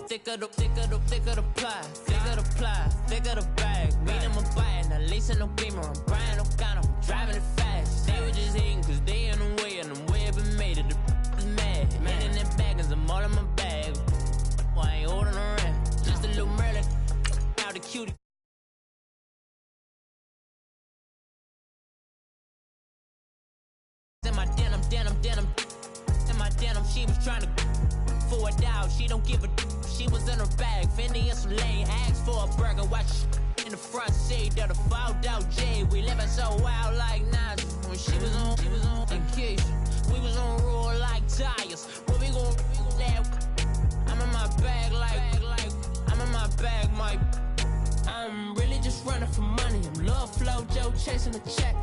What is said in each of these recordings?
thicker the pie, thicker the ply, thicker the bag. Meet them a buying, at least in no beamer. I'm buying no gun, I'm driving it fast. They were just hating cause they in the way, and the way I've been made it. The is mad. Man in that bag, cause I'm all in my bag. Well, I ain't holding around. Just a little Merlin. Now the cutie. In my denim. In my denim, she was trying to for a doubt. She don't give a. She was in her bag. Fendi and some lane. Asked for a burger. Watch in the front seat of the fouled out J. We living so wild like Nas. When she was on vacation. We was on roll like tires. Where we gon' I'm in my bag like I'm in my bag, Mike. I'm really just running for money. I'm love flow, Joe chasing the check.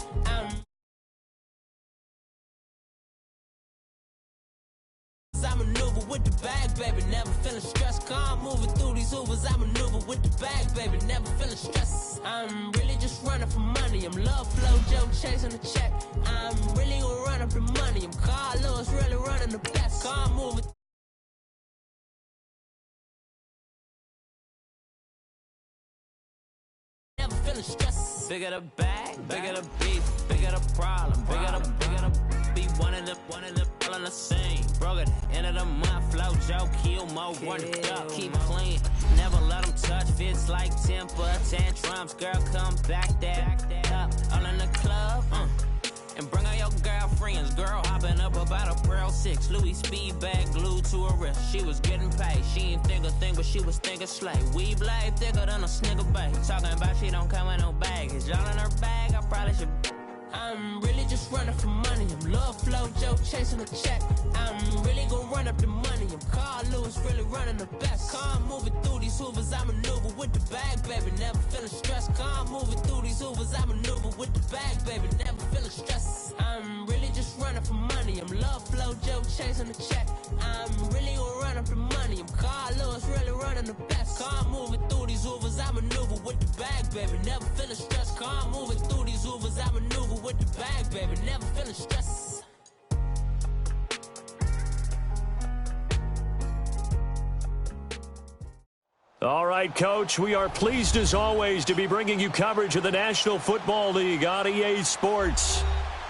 I maneuver with the bag, baby, never feeling stressed. Calm moving through these Ubers. I maneuver with the bag, baby, never feeling stressed. I'm really just running for money. I'm love flow, Joe chasing the check. I'm really gonna run up the money. I'm Carlos, really running the best. Calm moving. Never feeling stressed. Bigger the bag, bigger the beef, bigger the problem, bigger the be one in the all in the same. Broke at the end of the month, flow Joe, kill more, run it up, keep clean. Never let them touch, fits like temper tantrums. Girl, come back that up, all in the club, and bring all your girlfriends. Girl hopping up about a Pearl 6, Louis speed bag glued to her wrist. She was getting paid, she ain't think a thing, but she was thinking slay. We blade thicker than a snigger bag. Talking about she don't come with no baggage. Y'all in her bag, I probably should. I'm really just running for money. I'm love flow, Joe chasing the check. I'm really gonna run up the money. I'm Carl Lewis, really running the best. Calm moving through these Hoovers. I maneuver with the bag, baby, never feeling stressed. Calm moving through these Hoovers. I maneuver with the bag, baby, never feeling stressed. I'm really just running for money. I'm love flow, Joe chasing the check. I'm really gonna run up the money. I'm Carl Lewis, really running the best. Calm moving through these Hoovers. I maneuver with the bag, baby, never feeling stressed. Calm moving through these Hoovers. I maneuver with the bag, baby, never feeling stressed. All right, Coach, we are pleased as always to be bringing you coverage of the National Football League on EA Sports.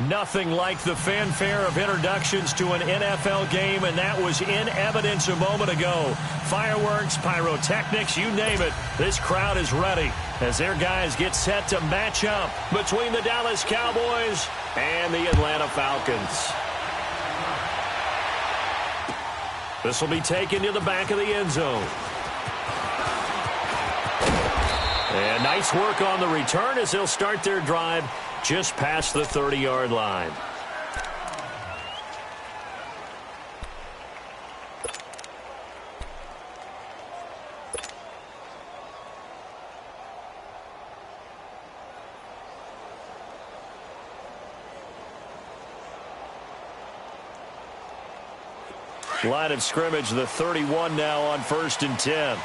Nothing like the fanfare of introductions to an NFL game, and that was in evidence a moment ago. Fireworks, pyrotechnics, you name it. This crowd is ready as their guys get set to match up between the Dallas Cowboys and the Atlanta Falcons. This will be taken to the back of the end zone. And nice work on the return as they'll start their drive just past the 30-yard line. Line of scrimmage, the 31 now on 1st and 10.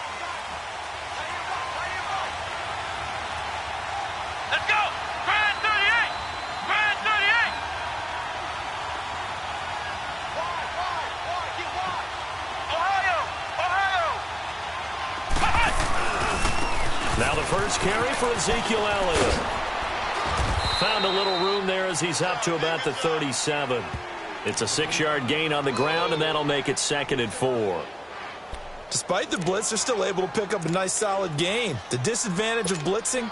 Now the first carry for Ezekiel Elliott. Found a little room there as he's up to about the 37. It's a 6-yard gain on the ground, and that'll make it 2nd and 4. Despite the blitz, they're still able to pick up a nice solid gain. The disadvantage of blitzing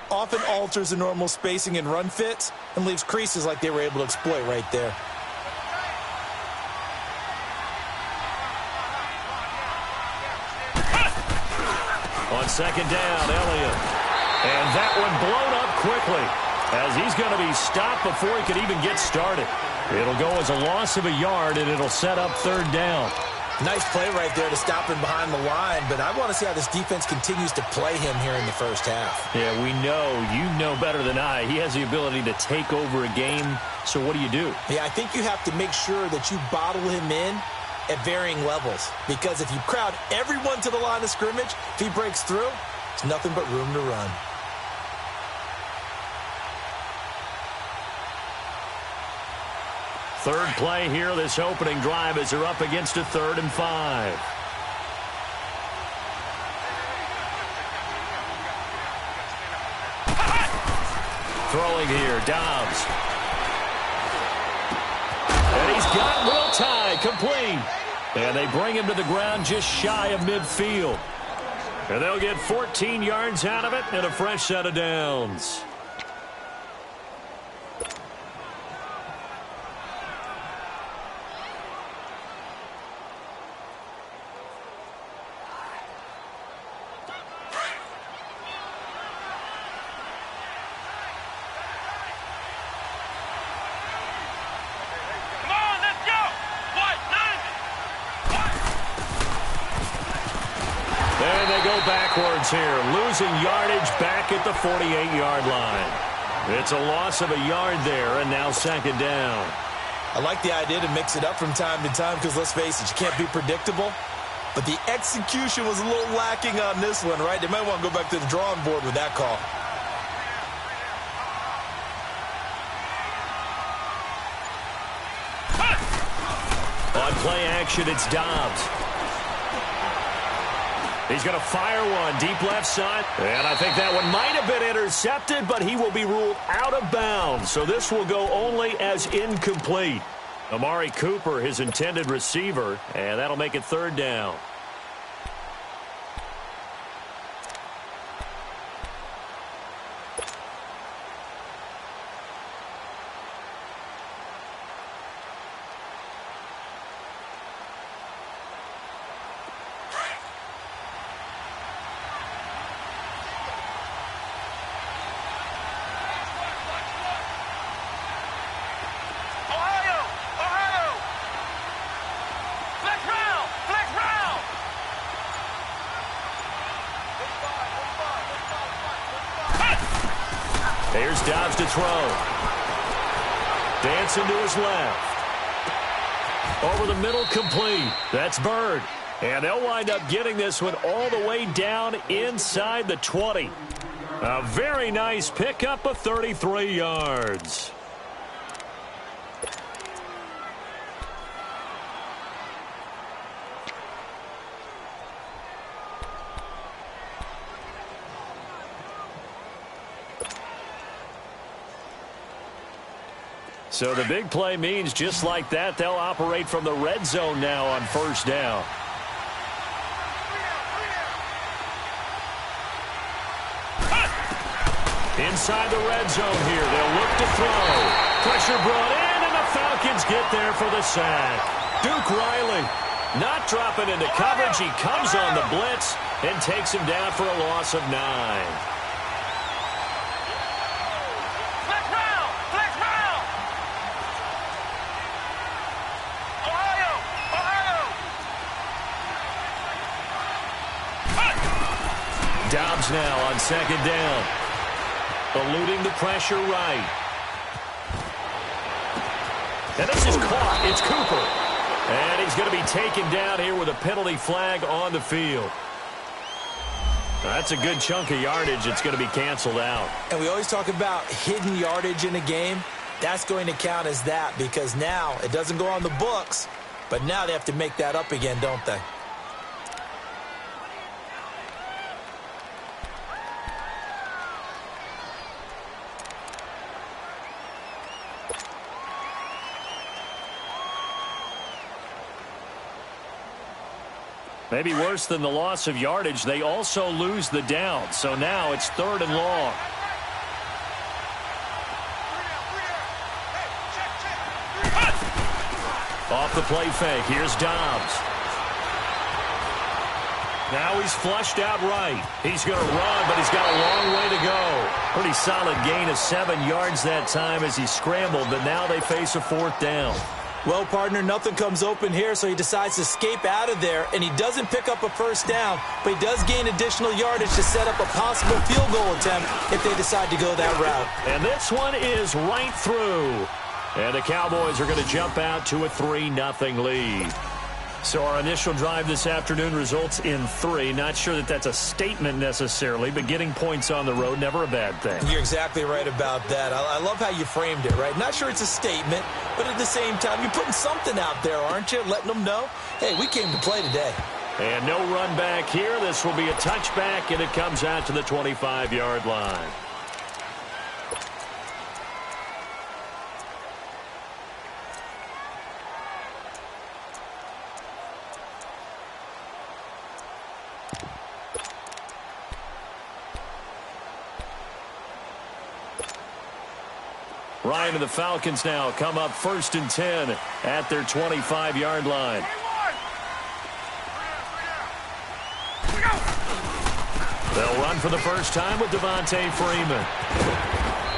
often alters the normal spacing and run fits and leaves creases like they were able to exploit right there. On 2nd down, Elliott. And that one blown up quickly as he's going to be stopped before he could even get started. It'll go as a loss of a yard, and it'll set up 3rd down. Nice play right there to stop him behind the line, but I want to see how this defense continues to play him here in the first half. Yeah, we know. You know better than I. He has the ability to take over a game, so what do? Yeah, I think you have to make sure that you bottle him in at varying levels, because if you crowd everyone to the line of scrimmage, if he breaks through, it's nothing but room to run. Third play here, this opening drive, as they're up against a 3rd and 5. Throwing here, Dobbs. And he's got Will Tye complete. And they bring him to the ground just shy of midfield. And they'll get 14 yards out of it and a fresh set of downs. Backwards here, losing yardage back at the 48-yard line. It's a loss of a yard there, and now second down. I like the idea to mix it up from time to time because, let's face it, you can't be predictable. But the execution was a little lacking on this one, right? They might want to go back to the drawing board with that call. On play action, it's Dobbs. He's going to fire one deep left side. And I think that one might have been intercepted, but he will be ruled out of bounds. So this will go only as incomplete. Amari Cooper, his intended receiver, and that'll make it third down. Here's Dobbs to throw. Dancing to his left. Over the middle, complete. That's Bird. And they'll wind up getting this one all the way down inside the 20. A very nice pickup of 33 yards. So the big play means just like that, they'll operate from the red zone now on first down. Inside the red zone here, they'll look to throw. Pressure brought in, and the Falcons get there for the sack. Duke Riley not dropping into coverage. He comes on the blitz and takes him down for a loss of 9. Dobbs now on second down. Eluding the pressure right. And this is caught. It's Cooper. And he's going to be taken down here with a penalty flag on the field. That's a good chunk of yardage. It's going to be canceled out. And we always talk about hidden yardage in a game. That's going to count as that because now it doesn't go on the books, but now they have to make that up again, don't they? Maybe worse than the loss of yardage, they also lose the down. So now it's third and long. Off the play fake, here's Dobbs. Now he's flushed out right. He's going to run, but he's got a long way to go. Pretty solid gain of 7 yards that time as he scrambled, but now they face a fourth down. Well, partner, nothing comes open here, so he decides to escape out of there, and he doesn't pick up a first down, but he does gain additional yardage to set up a possible field goal attempt if they decide to go that route. And this one is right through. And the Cowboys are going to jump out to a 3-0 lead. So our initial drive this afternoon results in 3. Not sure that that's a statement necessarily, but getting points on the road, never a bad thing. You're exactly right about that. I love how you framed it, right? Not sure it's a statement, but at the same time, you're putting something out there, aren't you? Letting them know, hey, we came to play today. And no run back here. This will be a touchback, and it comes out to the 25-yard line. Ryan and the Falcons now come up 1st and 10 at their 25-yard line. They'll run for the first time with Devontae Freeman.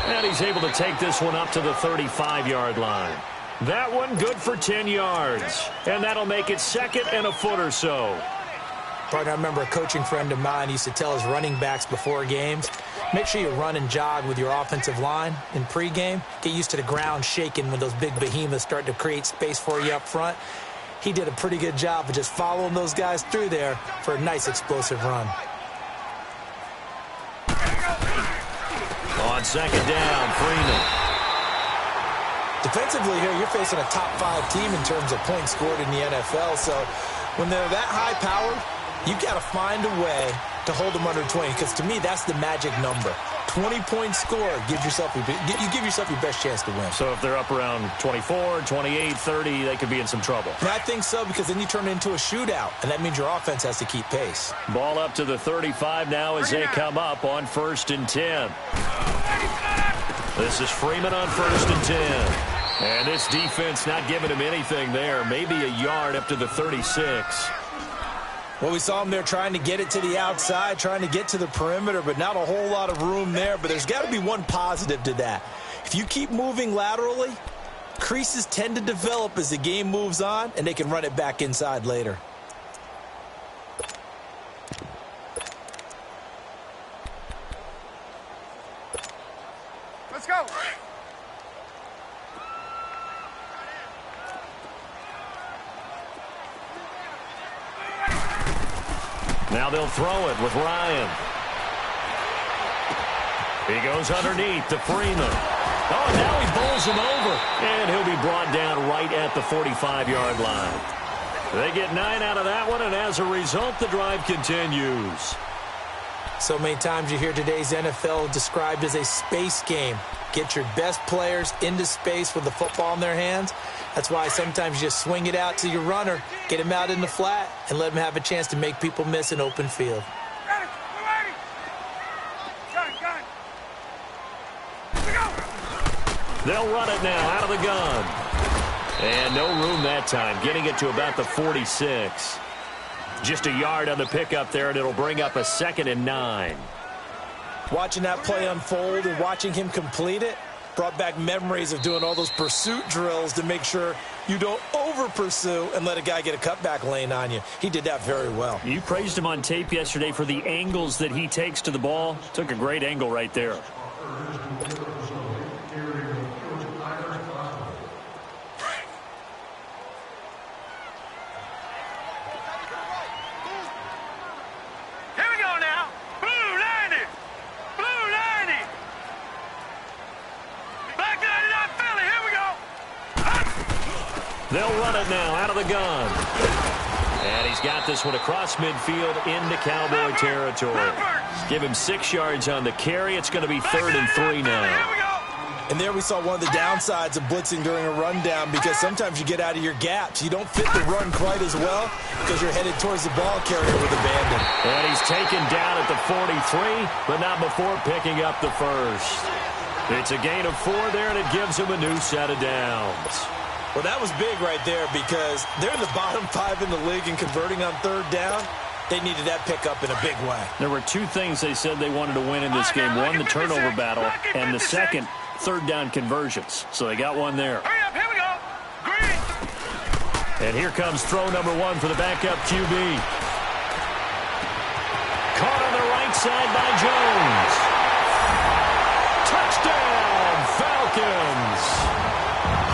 And he's able to take this one up to the 35-yard line. That one good for 10 yards. And that'll make it 2nd and a foot or so. Partner, I remember a coaching friend of mine used to tell his running backs before games, make sure you run and jog with your offensive line in pregame. Get used to the ground shaking when those big behemoths start to create space for you up front. He did a pretty good job of just following those guys through there for a nice explosive run. On 2nd down, Freeman. Defensively here, you're facing a top-5 team in terms of points scored in the NFL. So when they're that high-powered, you've got to find a way to hold them under 20, because to me, that's the magic number. 20-point score, you give yourself your best chance to win. So if they're up around 24, 28, 30, they could be in some trouble. And I think so, because then you turn it into a shootout, and that means your offense has to keep pace. Ball up to the 35 now as they come up on 1st and 10. This is Freeman on 1st and 10. And this defense not giving him anything there. Maybe a yard up to the 36. Well, we saw him there trying to get it to the outside, trying to get to the perimeter, but not a whole lot of room there. But there's got to be one positive to that. If you keep moving laterally, creases tend to develop as the game moves on, and they can run it back inside later. Let's go. Now they'll throw it with Ryan. He goes underneath to Freeman. Oh, now he bowls him over. And he'll be brought down right at the 45-yard line. They get 9 out of that one, and as a result, the drive continues. So many times you hear today's NFL described as a space game. Get your best players into space with the football in their hands. That's why sometimes you just swing it out to your runner, get him out in the flat, and let him have a chance to make people miss an open field. They'll run it now out of the gun. And no room that time, getting it to about the 46. Just a yard on the pickup there, and it'll bring up a 2nd and 9. Watching that play unfold and watching him complete it brought back memories of doing all those pursuit drills to make sure you don't over-pursue and let a guy get a cutback lane on you. He did that very well. You praised him on tape yesterday for the angles that he takes to the ball. Took a great angle right there. They'll run it now out of the gun. And he's got this one across midfield into Cowboy territory. Give him 6 yards on the carry. It's going to be 3rd and 3 now. And there we saw one of the downsides of blitzing during a rundown, because sometimes you get out of your gaps. You don't fit the run quite as well because you're headed towards the ball carrier with abandon. And he's taken down at the 43, but not before picking up the first. It's a gain of 4 there, and it gives him a new set of downs. Well, that was big right there, because they're in the bottom 5 in the league in converting on 3rd down. They needed that pickup in a big way. There were 2 things they said they wanted to win in this game. One, the turnover battle, and the second, 3rd down conversions. So they got one there. Hurry up, here we go. Green. And here comes throw number 1 for the backup QB. Caught on the right side by Jones. Touchdown, Falcons.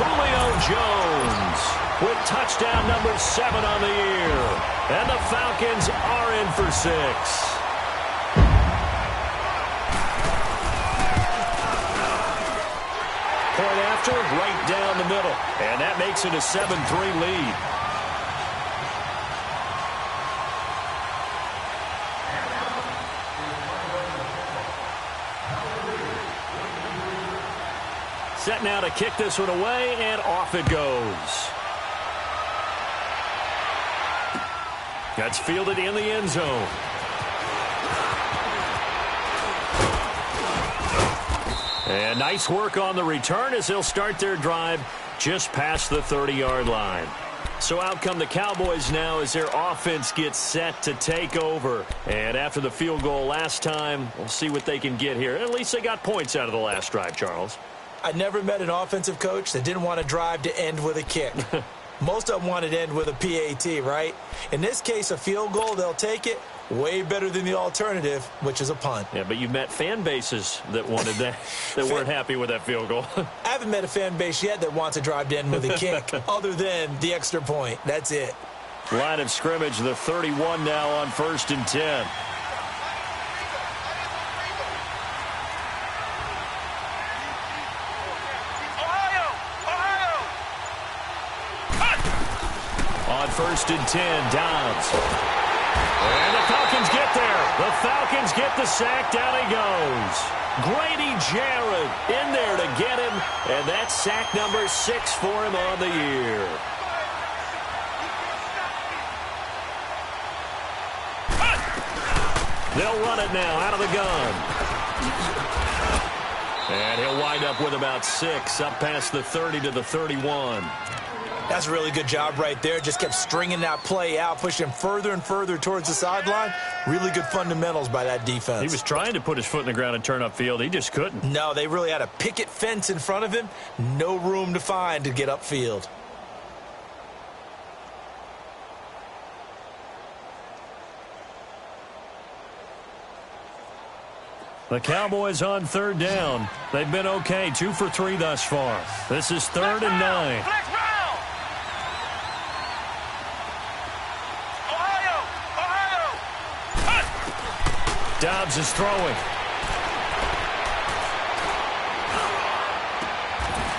Julio Jones with touchdown number 7 on the year. And the Falcons are in for 6. Point after, right down the middle. And that makes it a 7-3 lead. Set now to kick this one away, and off it goes. That's fielded in the end zone. And nice work on the return as they'll start their drive just past the 30-yard line. So out come the Cowboys now as their offense gets set to take over. And after the field goal last time, we'll see what they can get here. At least they got points out of the last drive, Charles. I never met an offensive coach that didn't want a drive to end with a kick. Most of them wanted to end with a PAT, right? In this case, a field goal, they'll take it. Way better than the alternative, which is a punt. Yeah, but you've met fan bases that wanted that, that weren't happy with that field goal. I haven't met a fan base yet that wants a drive to end with a kick, other than the extra point. That's it. Line of scrimmage, the 31 now on 1st and 10. On 1st and 10, Dobbs. And the Falcons get there. The Falcons get the sack. Down he goes. Grady Jarrett in there to get him. And that's sack number 6 for him on the year. They'll run it now out of the gun. And he'll wind up with about 6 up past the 30 to the 31. That's a really good job right there. Just kept stringing that play out, pushing him further and further towards the sideline. Really good fundamentals by that defense. He was trying to put his foot in the ground and turn upfield. He just couldn't. No, they really had a picket fence in front of him. No room to find to get upfield. The Cowboys on 3rd down. They've been okay, 2 for 3 thus far. This is 3rd and 9. Dobbs is throwing.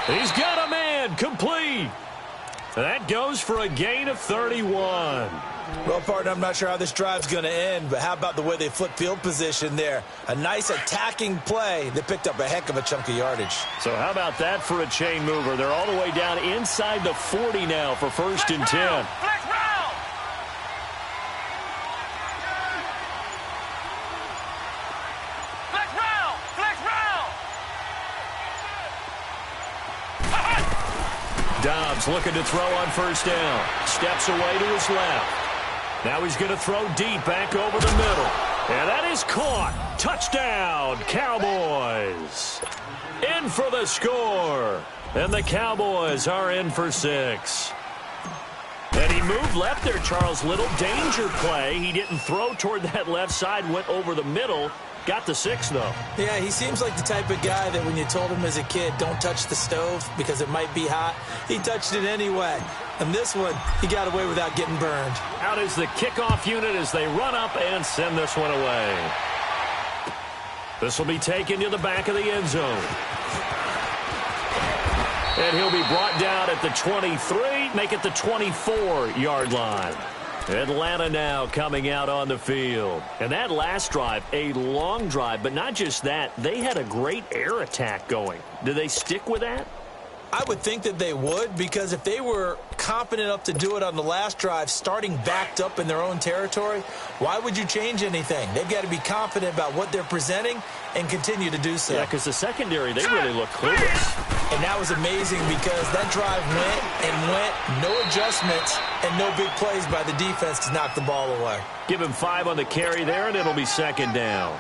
He's got a man, complete. That goes for a gain of 31. Well, partner, I'm not sure how this drive's going to end, but how about the way they flip field position there? A nice attacking play that picked up a heck of a chunk of yardage. So how about that for a chain mover? They're all the way down inside the 40 now for 1st and 10. Dobbs looking to throw on 1st down. Steps away to his left. Now he's going to throw deep back over the middle. And that is caught. Touchdown, Cowboys. In for the score. And the Cowboys are in for 6. And he moved left there, Charles. Little danger play. He didn't throw toward that left side. Went over the middle. Got the 6, though. Yeah, he seems like the type of guy that when you told him as a kid, don't touch the stove because it might be hot, he touched it anyway. And this one, he got away without getting burned. Out is the kickoff unit as they run up and send this one away. This will be taken to the back of the end zone. And he'll be brought down at the 23, make it the 24-yard line. Atlanta now coming out on the field. And that last drive, a long drive, but not just that. They had a great air attack going. Do they stick with that? I would think that they would, because if they were confident enough to do it on the last drive, starting backed up in their own territory, why would you change anything? They've got to be confident about what they're presenting and continue to do so. Yeah, because the secondary, they really look clueless. And that was amazing because that drive went and went, no adjustments, and no big plays by the defense to knock the ball away. Give him 5 on the carry there, and it'll be 2nd down.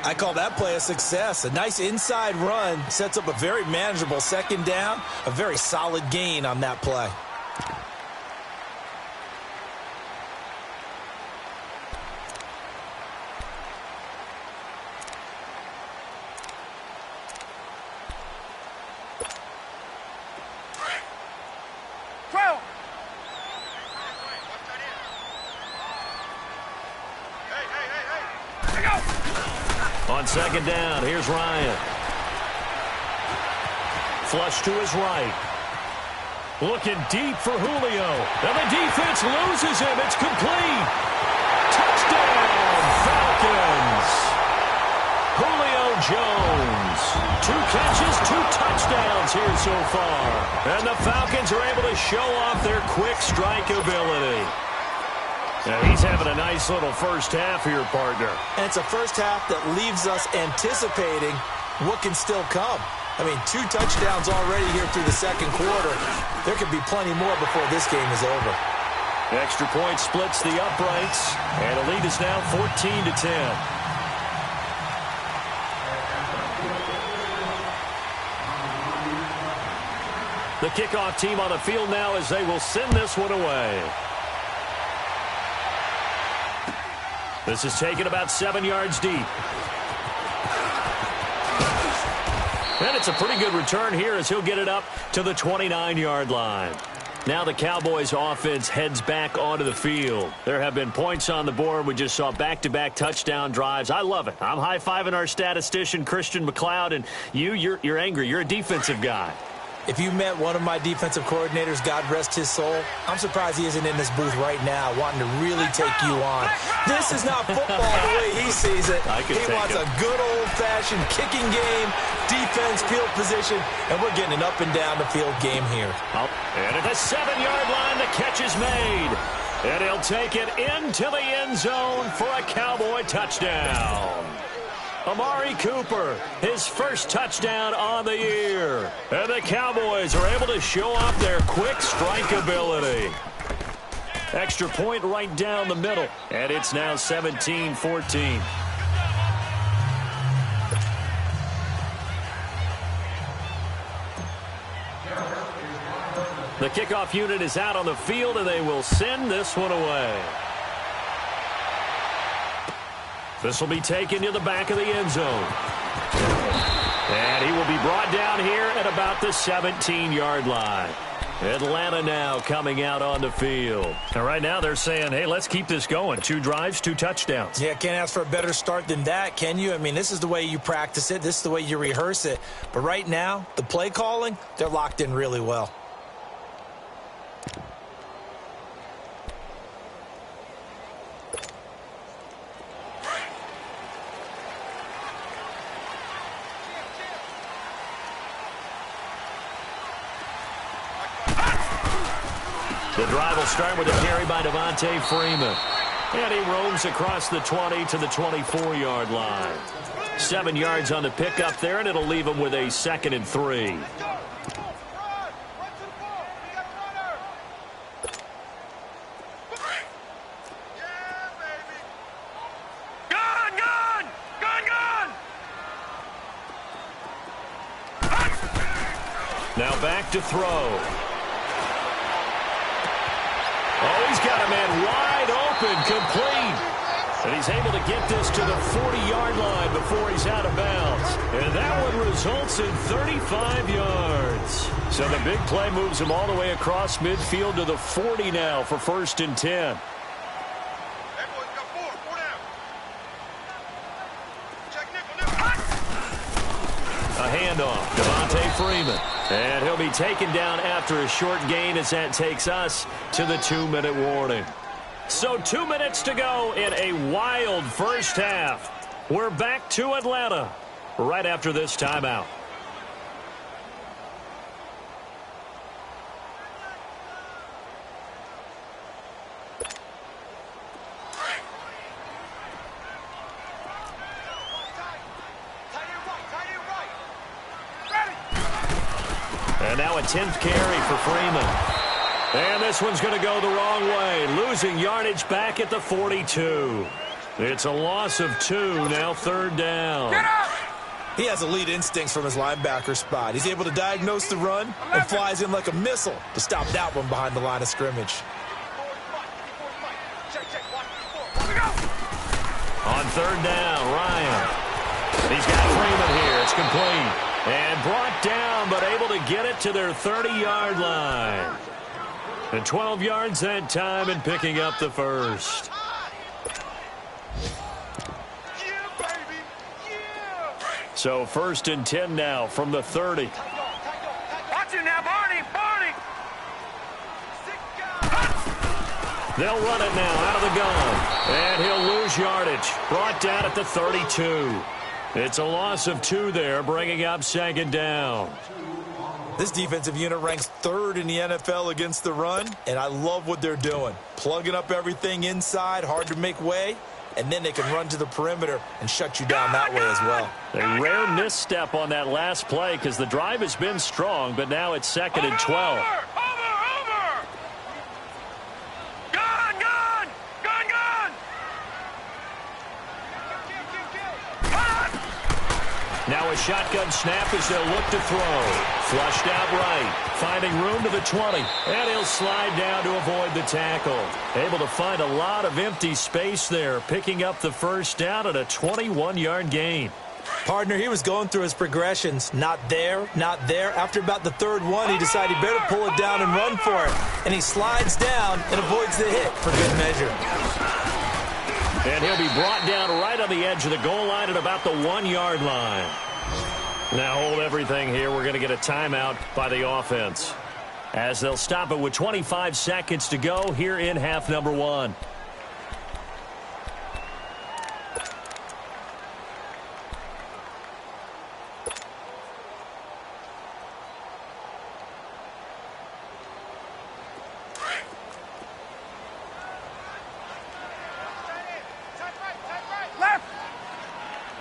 I call that play a success. A nice inside run sets up a very manageable 2nd down, a very solid gain on that play. On 2nd down, here's Ryan. Flush to his right. Looking deep for Julio. And the defense loses him. It's complete. Touchdown, Falcons. Julio Jones. 2 catches, 2 touchdowns here so far. And the Falcons are able to show off their quick strike ability. Now he's having a nice little first half here, partner. And it's a first half that leaves us anticipating what can still come. I mean, 2 touchdowns already here through the second quarter. There could be plenty more before this game is over. Extra point splits the uprights, and the lead is now 14-10. The kickoff team on the field now as they will send this one away. This is taken about 7 yards deep. And it's a pretty good return here as he'll get it up to the 29-yard line. Now the Cowboys offense heads back onto the field. There have been points on the board. We just saw back-to-back touchdown drives. I love it. I'm high-fiving our statistician, Christian McLeod, and you're angry. You're a defensive guy. If you met one of my defensive coordinators, God rest his soul, I'm surprised he isn't in this booth right now wanting to really take you on. This is not football the way he sees it. He wants a good old-fashioned kicking game, defense, field position, and we're getting an up-and-down-the-field game here. And at the 7-yard line, the catch is made. And he'll take it into the end zone for a Cowboy touchdown. Amari Cooper, his first touchdown on the year. And the Cowboys are able to show off their quick strike ability. Extra point right down the middle. And it's now 17-14. The kickoff unit is out on the field, and they will send this one away. This will be taken to the back of the end zone. And he will be brought down here at about the 17-yard line. Atlanta now coming out on the field. And right now they're saying, hey, let's keep this going. 2 drives, 2 touchdowns. Yeah, can't ask for a better start than that, can you? I mean, this is the way you practice it. This is the way you rehearse it. But right now, the play calling, they're locked in really well. The drive will start with a carry by Devontae Freeman. And he roams across the 20 to the 24-yard line. 7 yards on the pickup there, and it'll leave him with a 2nd and 3. Now back to throw. Oh, he's got a man wide open, complete. And he's able to get this to the 40-yard line before he's out of bounds. And that one results in 35 yards. So the big play moves him all the way across midfield to the 40 now for 1st and 10. A handoff, Devontae Freeman. And he'll be taken down after a short gain as that takes us to the 2-minute warning. So 2 minutes to go in a wild first half. We're back to Atlanta right after this timeout. And now a 10th carry for Freeman. And this one's going to go the wrong way. Losing yardage back at the 42. It's a loss of 2, now 3rd down. He has elite instincts from his linebacker spot. He's able to diagnose the run and flies in like a missile to stop that one behind the line of scrimmage. On 3rd down, Ryan. He's got Freeman here. It's complete. And brought down, but able to get it to their 30-yard line. And 12 yards that time and picking up the first. So 1st and 10 now from the 30. Watch it now, Barney! They'll run it now out of the gun. And he'll lose yardage. Brought down at the 32. It's a loss of 2 there, bringing up 2nd down. This defensive unit ranks 3rd in the NFL against the run, and I love what they're doing. Plugging up everything inside, hard to make way, and then they can run to the perimeter and shut you down that way as well. A rare misstep on that last play because the drive has been strong, but now it's 2nd and 12. Over! Gun! Now a shotgun snap as they'll look to throw. Flushed out right. Finding room to the 20. And he'll slide down to avoid the tackle. Able to find a lot of empty space there. Picking up the first down at a 21-yard gain. Partner, he was going through his progressions. Not there, not there. After about the third one, he decided he better pull it down and run for it. And he slides down and avoids the hit for good measure. And he'll be brought down right on the edge of the goal line at about the 1-yard line. Now hold everything here. We're going to get a timeout by the offense, as they'll stop it with 25 seconds to go here in half number 1.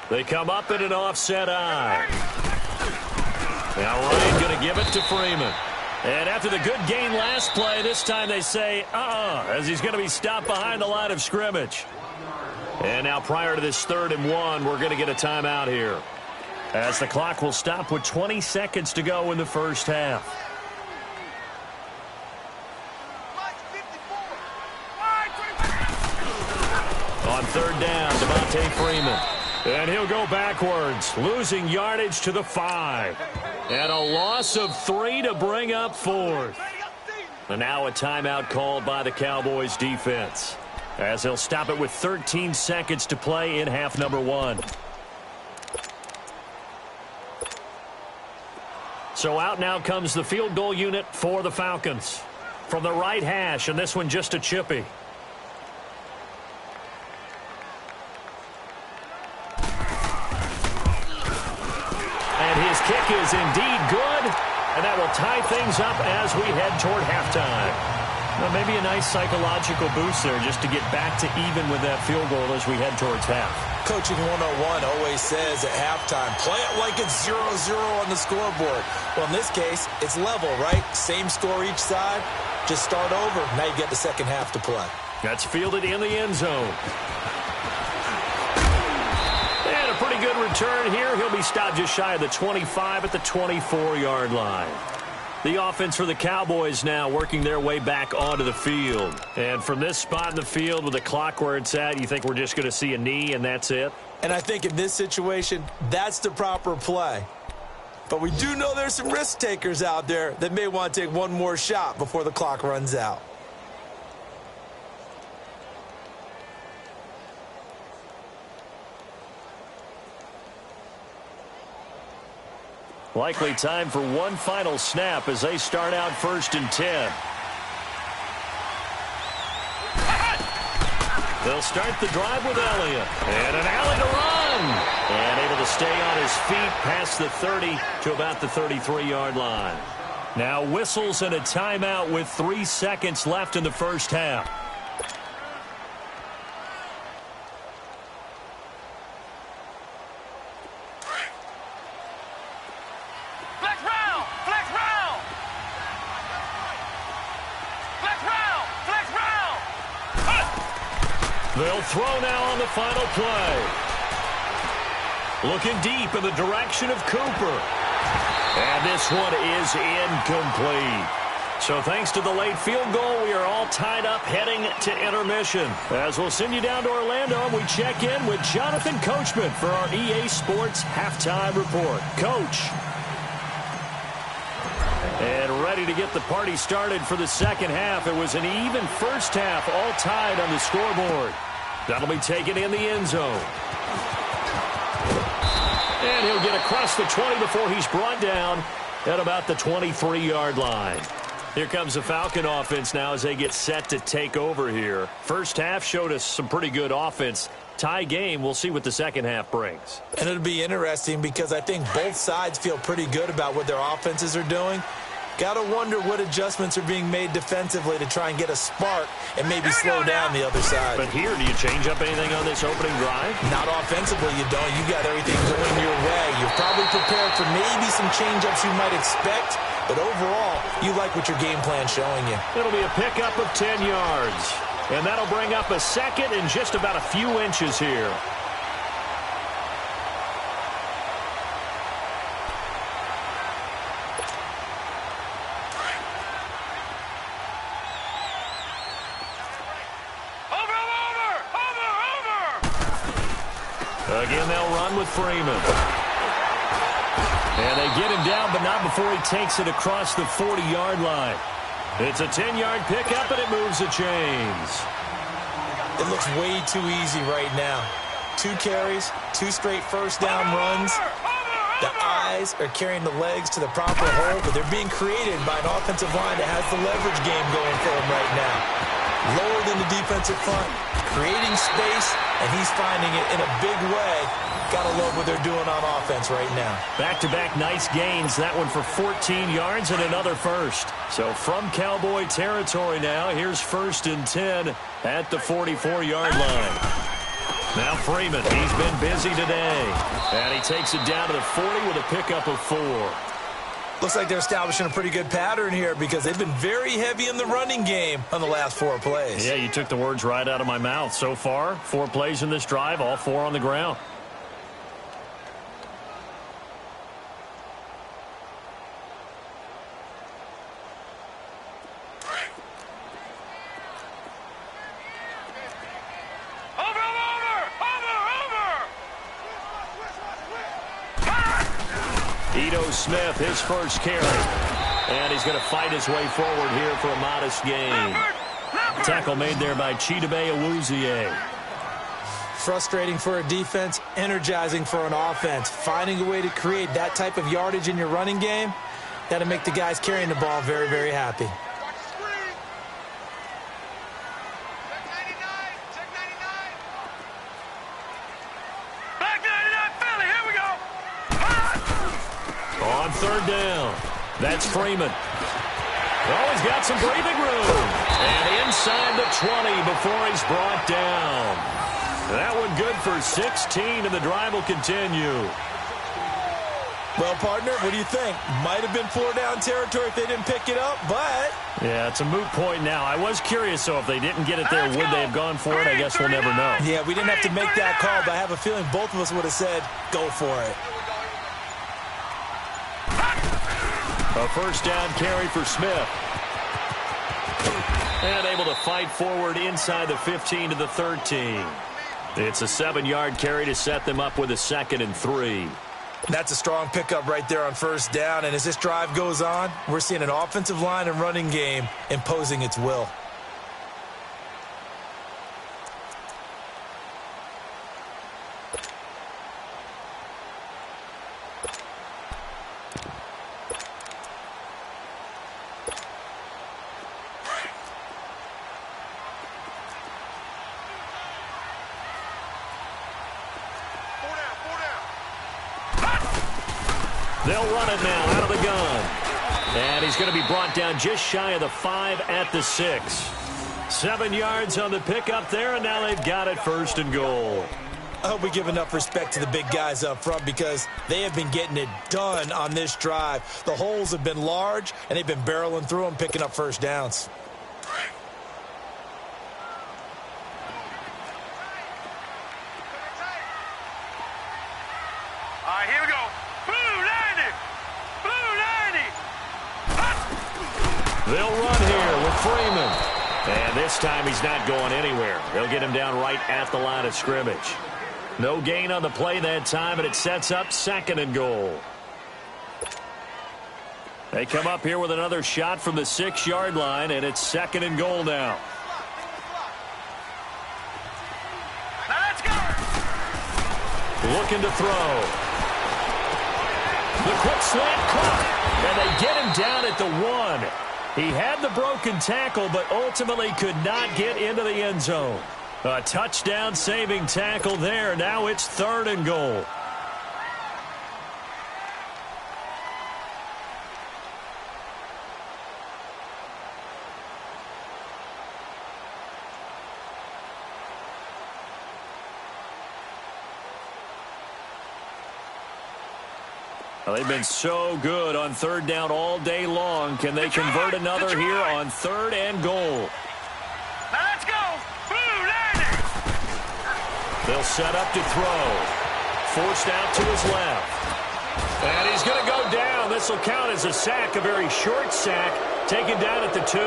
They come up in an offset eye. Now Ryan going to give it to Freeman. And after the good gain last play, this time they say, as he's going to be stopped behind the line of scrimmage. And now prior to this 3rd and 1, we're going to get a timeout here, as the clock will stop with 20 seconds to go in the first half. On 3rd down, Devontae Freeman. And he'll go backwards, losing yardage to the 5. And a loss of 3 to bring up 4th. And now a timeout called by the Cowboys defense, as they'll stop it with 13 seconds to play in half number 1. So out now comes the field goal unit for the Falcons. From the right hash, and this one just a chippy. His kick is indeed good, and that will tie things up as we head toward halftime. Well, maybe a nice psychological boost there just to get back to even with that field goal as we head towards half. Coaching 101 always says at halftime, play it like it's 0-0 on the scoreboard. Well, in this case, it's level, right? Same score each side. Just start over. Now you get the second half to play. That's fielded in the end zone. And a pretty good return here. He'll be stopped just shy of the 25 at the 24-yard line. The offense for the Cowboys now working their way back onto the field. And from this spot in the field with the clock where it's at, you think we're just going to see a knee and that's it? And I think in this situation, that's the proper play. But we do know there's some risk takers out there that may want to take one more shot before the clock runs out. Likely time for one final snap as they start out 1st and 10. They'll start the drive with Elliott. And an alley to run. And able to stay on his feet past the 30 to about the 33-yard line. Now whistles and a timeout with 3 seconds left in the first half. They'll throw now on the final play. Looking deep in the direction of Cooper. And this one is incomplete. So thanks to the late field goal, we are all tied up heading to intermission. As we'll send you down to Orlando, and we check in with Jonathan Coachman for our EA Sports Halftime Report. Coach. And ready to get the party started for the second half. It was an even first half, all tied on the scoreboard. That'll be taken in the end zone. And he'll get across the 20 before he's brought down at about the 23-yard line. Here comes the Falcon offense now as they get set to take over here. First half showed us some pretty good offense. Tie game, we'll see what the second half brings. And it'll be interesting because I think both sides feel pretty good about what their offenses are doing. Got to wonder what adjustments are being made defensively to try and get a spark and maybe slow down the other side. But here, do you change up anything on this opening drive? Not offensively, you don't. You got everything going your way. You're probably prepared for maybe some change-ups you might expect, but overall, you like what your game plan's showing you. It'll be a pickup of 10 yards, and that'll bring up a second and just about a few inches here. Again, they'll run with Freeman. And they get him down, but not before he takes it across the 40-yard line. It's a 10-yard pickup, and it moves the chains. It looks way too easy right now. 2 carries, 2 straight first-down runs. The eyes are carrying the legs to the proper hole, but they're being created by an offensive line that has the leverage game going for them right now. Lower than the defensive front, creating space, and he's finding it in a big way. Gotta love what they're doing on offense right now. Back-to-back nice gains. That one for 14 yards and another first. So from Cowboy territory now, here's 1st and 10 at the 44-yard line. Now Freeman, he's been busy today. And he takes it down to the 40 with a pickup of 4. Looks like they're establishing a pretty good pattern here because they've been very heavy in the running game on the last 4 plays. Yeah, you took the words right out of my mouth. So far, 4 plays in this drive, all 4 on the ground. Smith, his first carry. And he's going to fight his way forward here for a modest gain. Tackle made there by Chidobe Awuzie. Frustrating for a defense, energizing for an offense. Finding a way to create that type of yardage in your running game, that'll make the guys carrying the ball very, very happy. On 3rd down, that's Freeman. Oh, he's got some breathing room. And inside the 20 before he's brought down. That one good for 16, and the drive will continue. Well, partner, what do you think? Might have been 4-down territory if they didn't pick it up, but... Yeah, it's a moot point now. I was curious, so if they didn't get it there, would they have gone for it? I guess we'll never know. Yeah, we didn't have to make that call, but I have a feeling both of us would have said, go for it. A 1st down carry for Smith. And able to fight forward inside the 15 to the 13. It's a 7-yard carry to set them up with a 2nd and 3. That's a strong pickup right there on 1st down. And as this drive goes on, we're seeing an offensive line and running game imposing its will. They'll run it now out of the gun. And he's going to be brought down just shy of the 5 at the 6. 7 yards on the pickup there, and now they've got it 1st and goal. I hope we give enough respect to the big guys up front because they have been getting it done on this drive. The holes have been large, and they've been barreling through them, picking up 1st downs. All right, here we go. They'll run here with Freeman. And this time he's not going anywhere. They'll get him down right at the line of scrimmage. No gain on the play that time, and it sets up 2nd and goal. They come up here with another shot from the 6-yard line, and it's 2nd and goal now. Now let's go. Looking to throw. The quick slant caught, and they get him down at the 1. He had the broken tackle, but ultimately could not get into the end zone. A touchdown-saving tackle there. Now it's 3rd and goal. Well, they've been so good on third down all day long. Can they convert another here on 3rd and goal? Now let's go. Blue, landing. They'll set up to throw. Forced out to his left. And he's going to go down. This will count as a sack, a very short sack, taken down at the 2.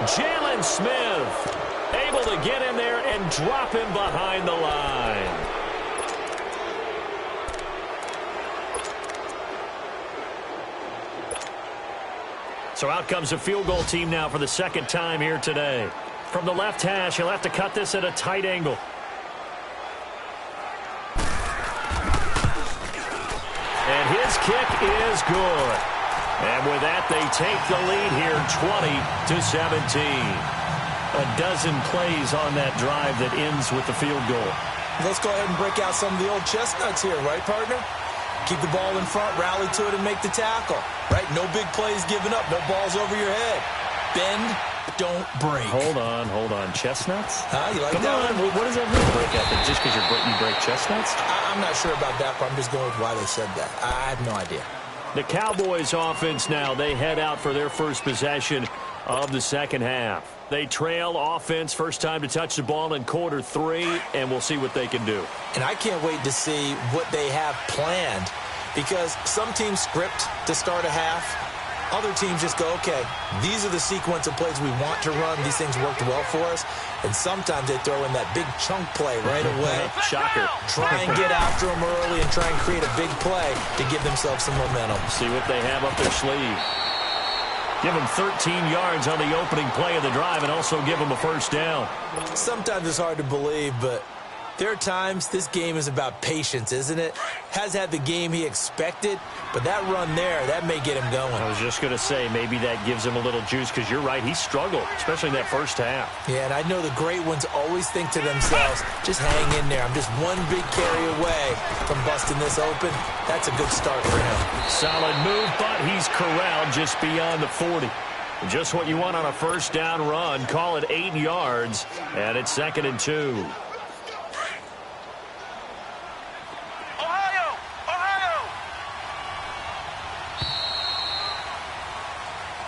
Jalen Smith able to get in there and drop him behind the line. So out comes a field goal team now for the second time here today. From the left hash, he'll have to cut this at a tight angle. And his kick is good. And with that, they take the lead here 20-17. A dozen plays on that drive that ends with the field goal. Let's go ahead and break out some of the old chestnuts here, right, partner? Keep the ball in front, rally to it, and make the tackle. Right? No big plays given up. No balls over your head. Bend, don't break. Hold on. Chestnuts? You like Come that on. one? What does that mean, break ethic? Just because you break chestnuts? I'm not sure about that, but I'm just going with why they said that. I have no idea. The Cowboys offense now, they head out for their first possession of the second half. They trail offense, first time to touch the ball in quarter 3, and we'll see what they can do. And I can't wait to see what they have planned, because some teams script to start a half. Other teams just go, okay, these are the sequence of plays we want to run. These things worked well for us. And sometimes they throw in that big chunk play right away. Shocker. Try and get after them early and try and create a big play to give themselves some momentum. See what they have up their sleeve. Give them 13 yards on the opening play of the drive and also give them a first down. Sometimes it's hard to believe, but there are times this game is about patience, isn't it? Has had the game he expected, but that run there, that may get him going. I was just going to say, maybe that gives him a little juice, because you're right, he struggled, especially in that first half. Yeah, and I know the great ones always think to themselves, just hang in there. I'm just one big carry away from busting this open. That's a good start for him. Solid move, but he's corralled just beyond the 40. Just what you want on a first down run. Call it 8 yards, and it's 2nd and 2.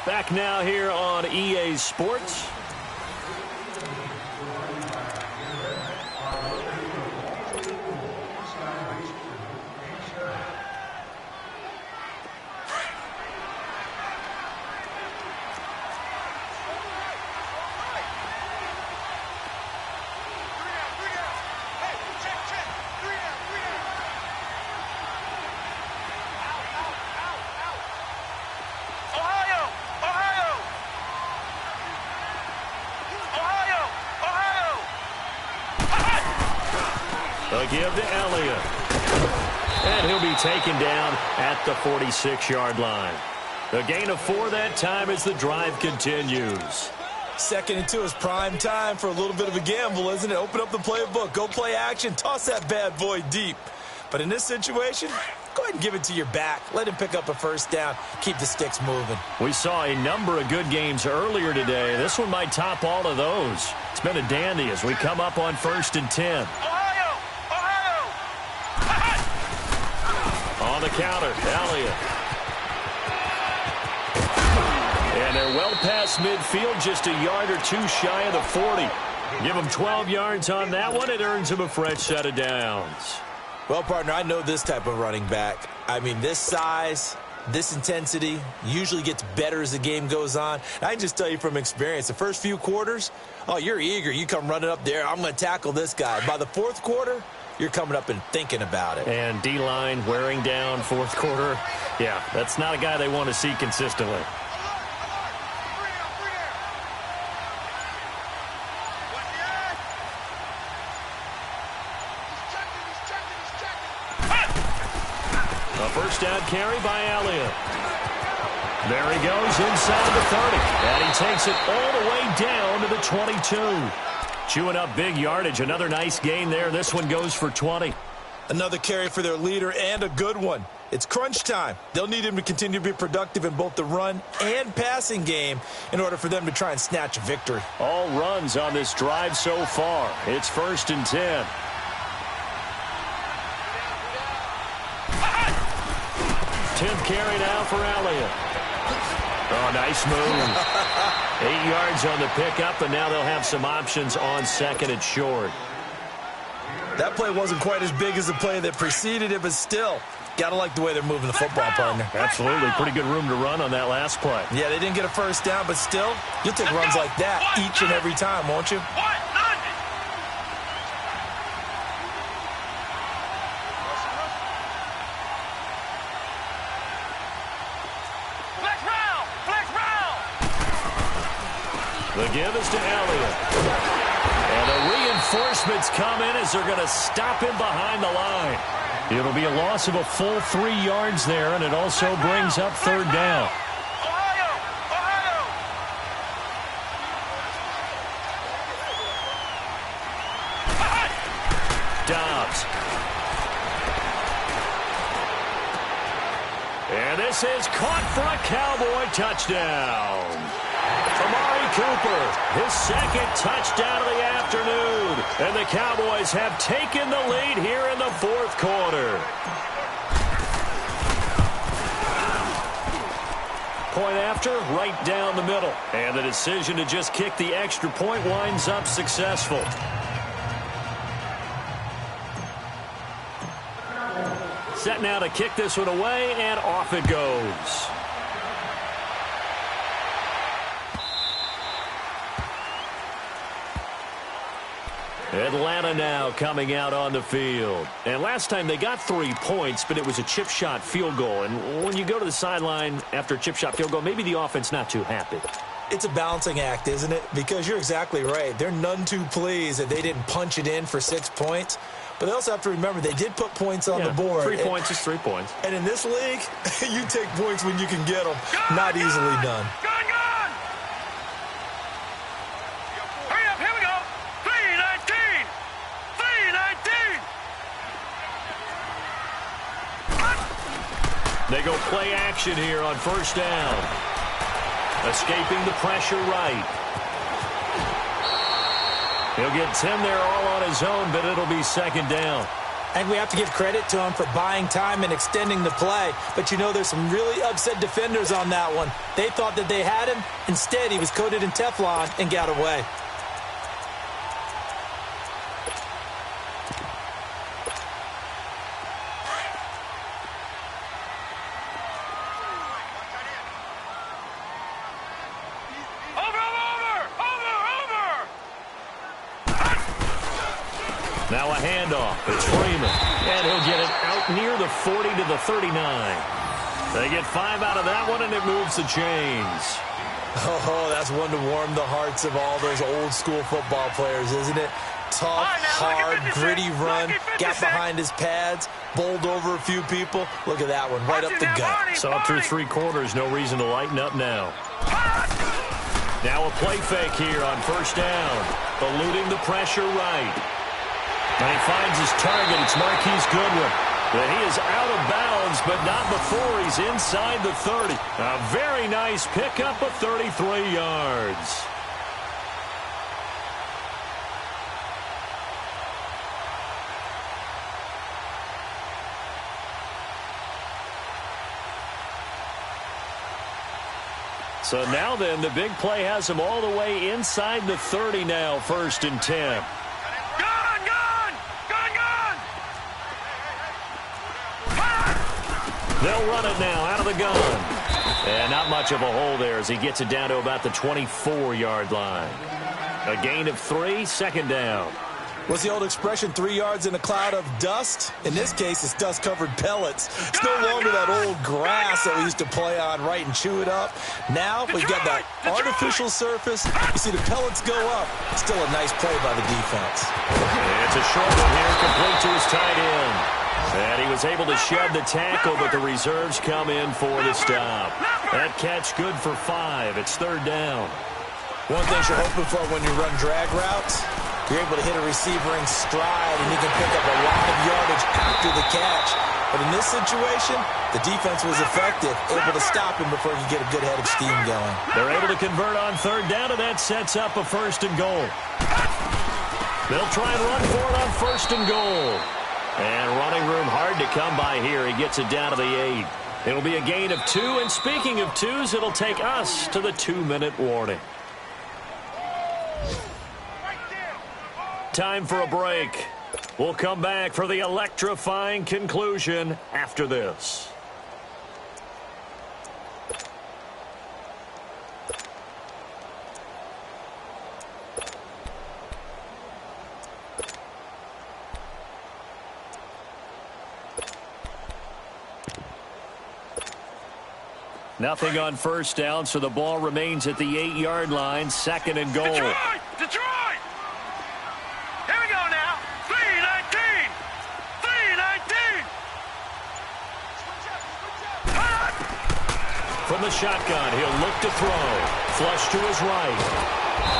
Back now here on EA Sports. They'll give to Elliott. And he'll be taken down at the 46-yard line. The gain of 4 that time as the drive continues. 2nd and 2 is prime time for a little bit of a gamble, isn't it? Open up the playbook, go play action, toss that bad boy deep. But in this situation, go ahead and give it to your back. Let him pick up a first down. Keep the sticks moving. We saw a number of good games earlier today. This one might top all of those. It's been a dandy as we come up on 1st and 10. On the counter, Elliott. And they're well past midfield, just a yard or 2 shy of the 40. Give them 12 yards on that one. It earns them a fresh set of downs. Well, partner, I know this type of running back. I mean, this size, this intensity usually gets better as the game goes on. I can just tell you from experience, the first few quarters, oh, you're eager. You come running up there. I'm going to tackle this guy. By the 4th quarter, you're coming up and thinking about it. And D-line wearing down 4th quarter. Yeah, that's not a guy they want to see consistently. A first down carry by Elliott. There he goes inside the 30. And he takes it all the way down to the 22. Chewing up big yardage. Another nice gain there. This one goes for 20. Another carry for their leader, and a good one. It's crunch time. They'll need him to continue to be productive in both the run and passing game in order for them to try and snatch a victory. All runs on this drive so far. It's 1st and 10. fifth carry now for Elliott. Oh, nice move. 8 yards on the pickup, and now they'll have some options on second and short. That play wasn't quite as big as the play that preceded it, but still, got to like the way they're moving the football, partner. Absolutely. Pretty good room to run on that last play. Yeah, they didn't get a first down, but still, you'll take runs like that each and every time, won't you? The give is to Elliott. And the reinforcements come in as they're going to stop him behind the line. It'll be a loss of a full 3 yards there, and it also brings up third down. Dobbs. And this is caught for a Cowboy touchdown. Amari Cooper, his second touchdown of the afternoon. And the Cowboys have taken the lead here in the fourth quarter. Point after, right down the middle. And the decision to just kick the extra point winds up successful. Set now to kick this one away, and off it goes. Atlanta now coming out on the field. And last time they got 3 points, but it was a chip shot field goal. And when you go to the sideline after a chip shot field goal, maybe the offense not too happy. It's a balancing act, isn't it? Because you're exactly right. They're none too pleased that they didn't punch it in for 6 points. But they also have to remember they did put points on the board. 3 points is 3 points. And in this league, you take points when you can get them. Not easily done. They go play action here on first down. Escaping the pressure right. He'll get 10 there all on his own, but it'll be second down. And we have to give credit to him for buying time and extending the play. But you know, there's some really upset defenders on that one. They thought that they had him. Instead, he was coated in Teflon and got away. Now a handoff. It's Freeman. And he'll get it out near the 40 to the 39. They get 5 out of that one, and it moves the chains. Oh, that's one to warm the hearts of all those old school football players, isn't it? Tough, hard, gritty run. Got behind his pads. Bowled over a few people. Look at that one. Right up the gut. Saw through 3 quarters. No reason to lighten up now. Now a play fake here on first down. Eluding the pressure right. And he finds his target. It's Marquise Goodwin. But he is out of bounds, but not before he's inside the 30. A very nice pickup of 33 yards. So now then, the big play has him all the way inside the 30 now, first and 10. They'll run it now out of the gun. And not much of a hole there as he gets it down to about the 24-yard line. A gain of 3, second down. What's the old expression, 3 yards in a cloud of dust? In this case, it's dust-covered pellets. It's no longer that old grass that we used to play on, right, and chew it up. Now we've got that artificial surface. You see the pellets go up. Still a nice play by the defense. It's a short one here, complete to his tight end. And he was able to shed the tackle, but the reserves come in for the stop. That catch good for 5. It's third down. One thing you're hoping for when you run drag routes, you're able to hit a receiver in stride, and you can pick up a lot of yardage after the catch. But in this situation, the defense was effective, able to stop him before you get a good head of steam going. They're able to convert on third down, and that sets up a first and goal. They'll try and run for it on first and goal. And running room hard to come by here. He gets it down to the 8. It'll be a gain of 2, and speaking of 2s, it'll take us to the 2-minute warning. Time for a break. We'll come back for the electrifying conclusion after this. Nothing on first down, so the ball remains at the 8-yard line, 2nd and goal. Detroit! Here we go now. 3-19. 3-19. From the shotgun, he'll look to throw. Flush to his right.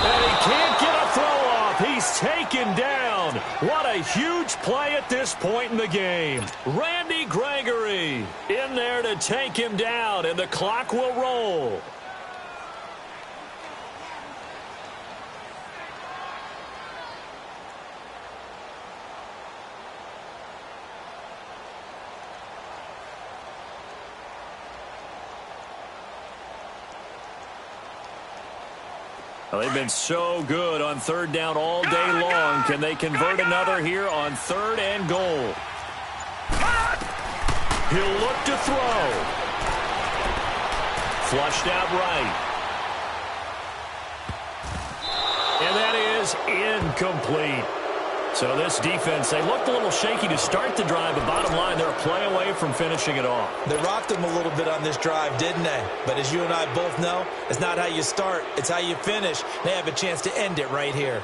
And he can't get a throw off. He's taken down. What a huge play at this point in the game. Randy Gregory in there to take him down, and the clock will roll. Well, they've been so good on 3rd down all day long. Can they convert another here on 3rd and goal? He'll look to throw. Flushed out right. And that is incomplete. So this defense, they looked a little shaky to start the drive, but bottom line, they're a play away from finishing it off. They rocked them a little bit on this drive, didn't they? But as you and I both know, it's not how you start, it's how you finish. They have a chance to end it right here.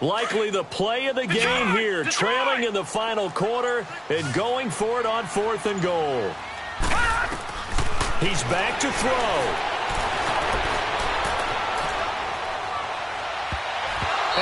Likely the play of the game here, trailing in the final quarter and going for it on 4th and goal. He's back to throw.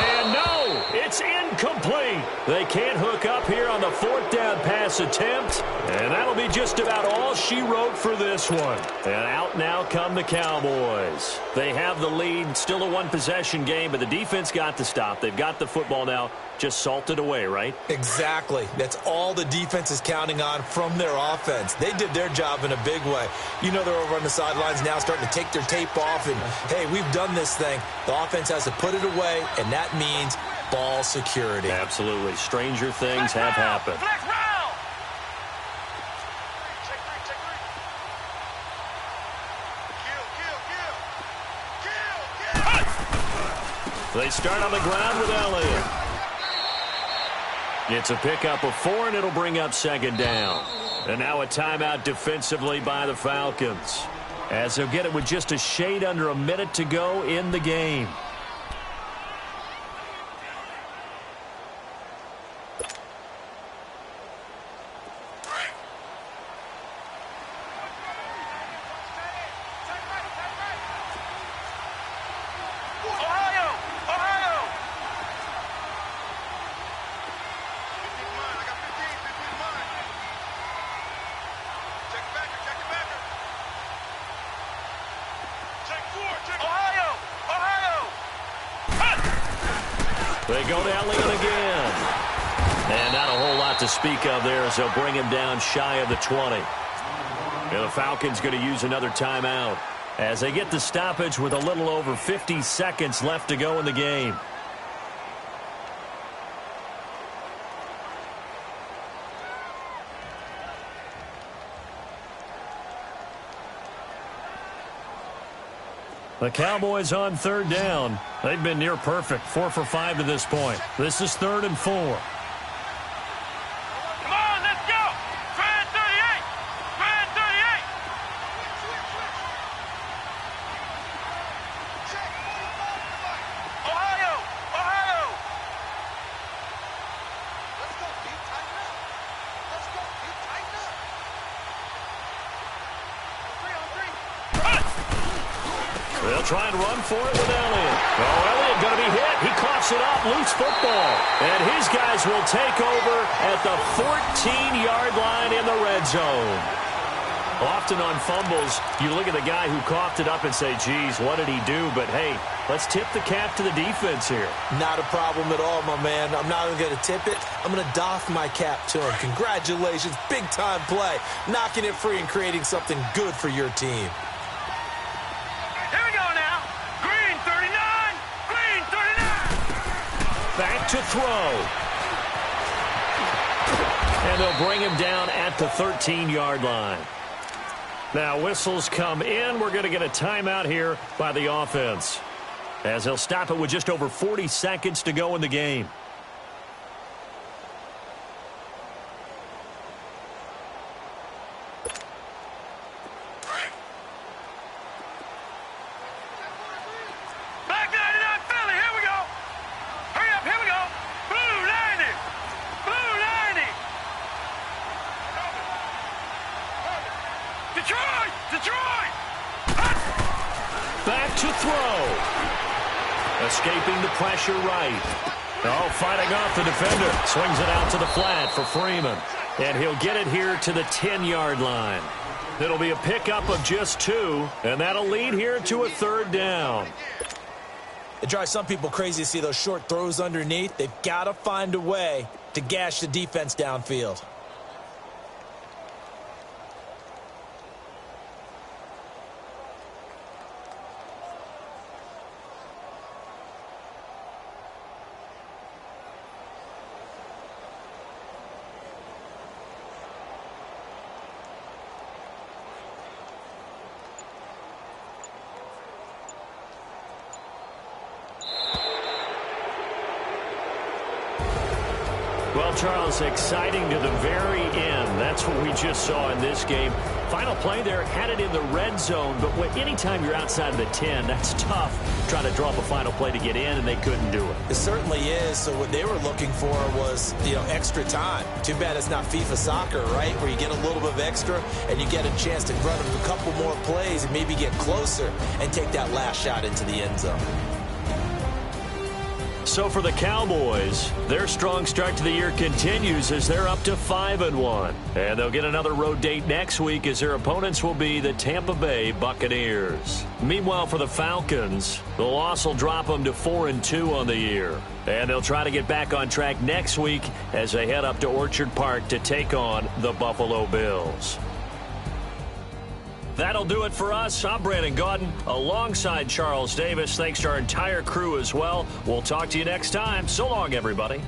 And no, it's incomplete. They can't hook up here on the 4th down pass attempt, and that'll be just about all she wrote for this one. And out now come the Cowboys. They have the lead, still a 1-possession game, but the defense got the stop. They've got the football now, just salted away, right? Exactly. That's all the defense is counting on from their offense. They did their job in a big way. You know they're over on the sidelines now starting to take their tape off, and, hey, we've done this thing. The offense has to put it away, and that means ball security. Absolutely. Stranger things have happened. They start on the ground with Elliott. It's a pickup of 4, and it'll bring up 2nd down. And now a timeout defensively by the Falcons, as they'll get it with just a shade under a minute to go in the game. They go to Elliott again. And not a whole lot to speak of there as they'll bring him down shy of the 20. And the Falcons going to use another timeout as they get the stoppage with a little over 50 seconds left to go in the game. The Cowboys on 3rd down. They've been near perfect, 4 for 5 to this point. This is 3rd and 4. Come on, let's go. Brand 38. Brand 38. Ohio. Ohio. Let's go, Pete. Tighten up. Let's go, Pete. Tighten up. 3 on 3. They'll try and run for it with Elliott. Oh, Elliott going to be hit. He coughs it up. Loose football. And his guys will take over at the 14-yard line in the red zone. Often on fumbles, you look at the guy who coughed it up and say, geez, what did he do? But, hey, let's tip the cap to the defense here. Not a problem at all, my man. I'm not even going to tip it. I'm going to doff my cap to him. Congratulations. Big-time play. Knocking it free and creating something good for your team. Here we go now. Green 39. Green 39. Back to throw. And they'll bring him down at the 13-yard line. Now whistles come in. We're going to get a timeout here by the offense, as they'll stop it with just over 40 seconds to go in the game. Black 99 Philly. Here we go. Hurry up. Here we go. Blue 90. Blue 90. Detroit. Detroit. Back to throw. Escaping the pressure right. Oh, fighting off the defender. Swings it out to the flat for Freeman. And he'll get it here to the 10-yard line. It'll be a pickup of just 2, and that'll lead here to a 3rd down. It drives some people crazy to see those short throws underneath. They've got to find a way to gash the defense downfield. Well, Charles, exciting to the very end. That's what we just saw in this game. Final play there, had it in the red zone, but anytime you're outside of the 10, that's tough. Trying to draw up a final play to get in, and they couldn't do it. It certainly is. So what they were looking for was, extra time. Too bad it's not FIFA soccer, right, where you get a little bit of extra and you get a chance to run a couple more plays and maybe get closer and take that last shot into the end zone. So for the Cowboys, their strong start to the year continues as they're up to 5-1. And they'll get another road date next week as their opponents will be the Tampa Bay Buccaneers. Meanwhile, for the Falcons, the loss will drop them to 4-2 on the year. And they'll try to get back on track next week as they head up to Orchard Park to take on the Buffalo Bills. That'll do it for us. I'm Brandon Gaudin alongside Charles Davis. Thanks to our entire crew as well. We'll talk to you next time. So long, everybody.